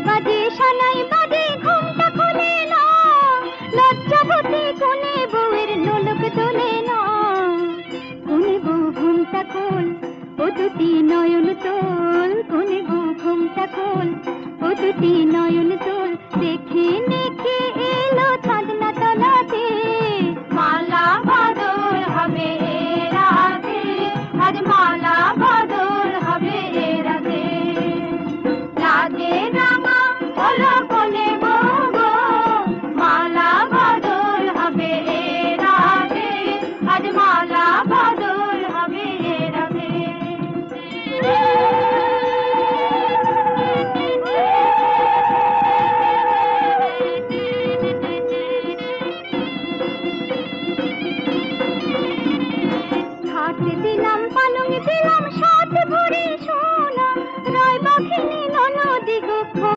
বাজে সানাই বাজে ঘুমটা খুলে না, লজ্জাবতী কোনে বউয়ের নোলক তোলে না। কোনে বউ ঘুমটা খোল, ও দুটি নয়ন তোল, কোনে বউ ঘুমটা খোল, ও দুটি নয়ন তোল, দেখে